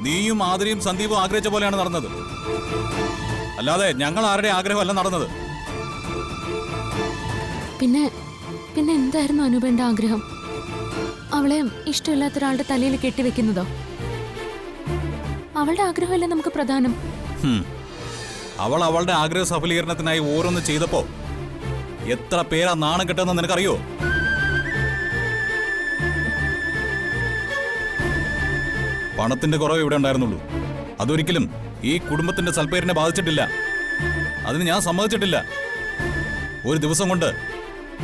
നീയും ആതിരയും സന്ദീപും ആഗ്രഹിച്ച പോലെയാണ് നടന്നത്. അല്ലാതെ ഞങ്ങൾ ആരുടെ ആഗ്രഹമല്ല നടന്നത്. പിന്നെ പിന്നെ എന്തായിരുന്നു അനൂപേന്റെ ആഗ്രഹം? അവളെ ഇഷ്ടമില്ലാത്ത ഒരാളുടെ തലയിൽ കെട്ടിവെക്കുന്നതോ? അവളുടെ ആഗ്രഹമല്ലേ നമുക്ക് പ്രധാനം. അവൾ അവളുടെ ആഗ്രഹ സഫലീകരണത്തിനായി ഓരോന്ന് ചെയ്തപ്പോ എത്ര പേരാ നാണം കെട്ടെന്ന് നിനക്കറിയോ? പണത്തിന്റെ കുറവ് ഇവിടെ ഉണ്ടായിരുന്നുള്ളൂ. അതൊരിക്കലും ഈ കുടുംബത്തിന്റെ സൽപ്പേരിനെ ബാധിച്ചിട്ടില്ല. അതിന് ഞാൻ സമ്മതിച്ചിട്ടില്ല. ഒരു ദിവസം കൊണ്ട്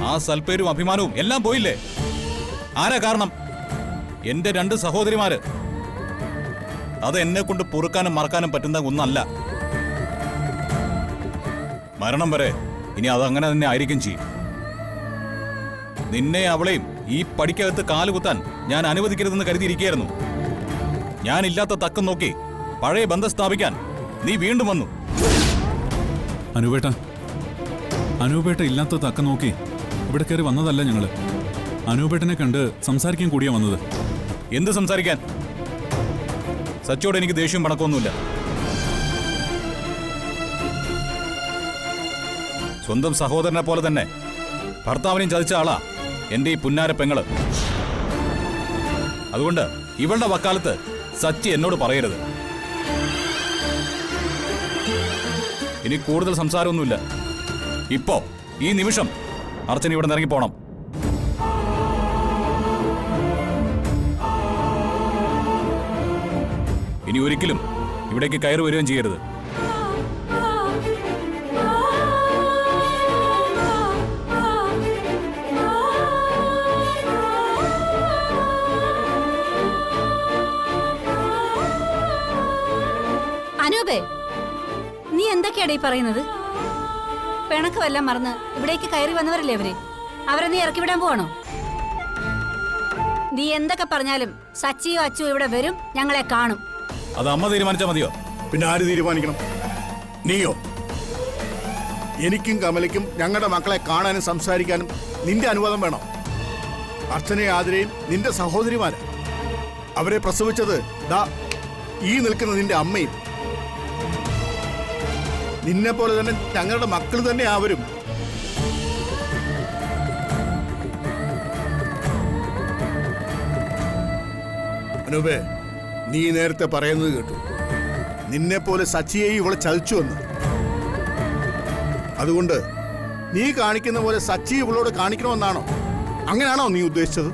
ആ സൽപ്പേരും അഭിമാനവും എല്ലാം പോയില്ലേ? ആരാ കാരണം? എന്റെ 2 സഹോദരിമാര്. അത് എന്നെ കൊണ്ട് പൊറുക്കാനും മറക്കാനും പറ്റുന്ന ഒന്നല്ല. മരണം വരെ ഇനി അതങ്ങനെ തന്നെ ആയിരിക്കും ചെയ്യും. നിന്നെ അവളെയും ഈ പടിക്കകത്ത് കാലുകുത്താൻ ഞാൻ അനുവദിക്കരുതെന്ന് കരുതിയിരിക്കുകയായിരുന്നു. ഞാനില്ലാത്ത തക്കം നോക്കി പഴയ ബന്ധം സ്ഥാപിക്കാൻ നീ വീണ്ടും വന്നു. അനൂപേട്ട ഇല്ലാത്ത തക്കം നോക്കി ഇവിടെ കയറി വന്നതല്ല ഞങ്ങള്. അനൂപേട്ടനെ കണ്ട് സംസാരിക്കാൻ കൂടിയാ വന്നത്. എന്ത് സംസാരിക്കാൻ? സച്ചിയോട് എനിക്ക് ദേഷ്യം പണക്കൊന്നുമില്ല. സ്വന്തം സഹോദരനെ പോലെ തന്നെ ഭർത്താവിനെയും ചതിച്ച ആളാ എന്റെ ഈ പുന്നാര പെങ്ങള്. അതുകൊണ്ട് ഇവളുടെ വക്കാലത്ത് സച്ചി എന്നോട് പറയരുത്. ഇനി കൂടുതൽ സംസാരമൊന്നുമില്ല. ഇപ്പോ ഈ നിമിഷം അർച്ചന ഇവിടെ നിന്ന് ഇറങ്ങിപ്പോണം. ഇനി ഒരിക്കലും ഇവിടേക്ക് കയറി വരികയും ചെയ്യരുത്. അനൂപേ, നീ എന്തൊക്കെയാടേ പറയുന്നത്? പിണക്കമെല്ലാം മറന്ന് ഇവിടേക്ക് കയറി വന്നവരല്ലേ അവര്? അവരെ നീ ഇറക്കി വിടാൻ പോവാണോ? നീ എന്തൊക്കെ പറഞ്ഞാലും സച്ചിയോ അച്ചുവോ ഇവിടെ വരും, ഞങ്ങളെ കാണും. അത് അമ്മ തീരുമാനിച്ചാൽ മതിയോ? പിന്നെ ആര് തീരുമാനിക്കണം? നീയോ? എനിക്കും കമലയ്ക്കും ഞങ്ങളുടെ മക്കളെ കാണാനും സംസാരിക്കാനും നിന്റെ അനുവാദം വേണം. അർച്ചനയും ആതിരയും നിന്റെ സഹോദരിമാര്. അവരെ പ്രസവിച്ചത് ദാ ഈ നിൽക്കുന്ന നിന്റെ അമ്മയും. നിന്നെ പോലെ തന്നെ ഞങ്ങളുടെ മക്കൾ തന്നെ ആവരും. അനൂപേ, നീ നേരത്തെ പറയുന്നത് കേട്ടു. നിന്നെ പോലെ സച്ചിയെ ഇവളെ ചതിച്ചു എന്ന്. അതുകൊണ്ട് നീ കാണിക്കുന്ന പോലെ സച്ചി ഇവളോട് കാണിക്കണമെന്നാണോ? അങ്ങനെയാണോ നീ ഉദ്ദേശിച്ചത്?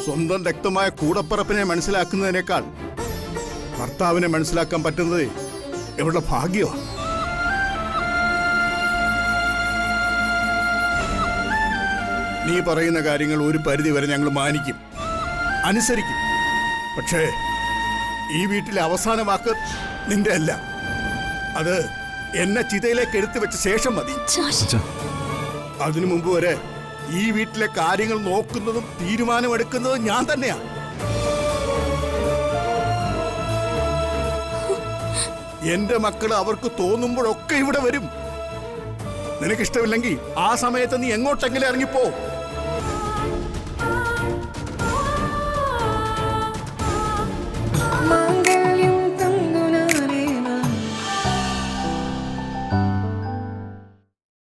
സ്വന്തം രക്തമായ കൂടപ്പിറപ്പിനെ മനസ്സിലാക്കുന്നതിനേക്കാൾ ഭർത്താവിനെ മനസ്സിലാക്കാൻ പറ്റുന്നത് ഇവളുടെ ഭാഗ്യമാണ്. നീ പറയുന്ന കാര്യങ്ങൾ ഒരു പരിധി വരെ ഞങ്ങൾ മാനിക്കും, അനുസരിക്കും. പക്ഷേ ഈ വീട്ടിലെ അവസാന വാക്ക് നിന്റെ അല്ല. അത് എന്നെ ചിതയിലേക്ക് എടുത്തു വെച്ച ശേഷം മതി. അതിനു മുമ്പ് വരെ ഈ വീട്ടിലെ കാര്യങ്ങൾ നോക്കുന്നതും തീരുമാനമെടുക്കുന്നതും ഞാൻ തന്നെയാണ്. എന്റെ മക്കൾ അവർക്ക് തോന്നുമ്പോഴൊക്കെ ഇവിടെ വരും. നിനക്കിഷ്ടമില്ലെങ്കിൽ ആ സമയത്ത് നീ എങ്ങോട്ടെങ്കിലും ഇറങ്ങിപ്പോ.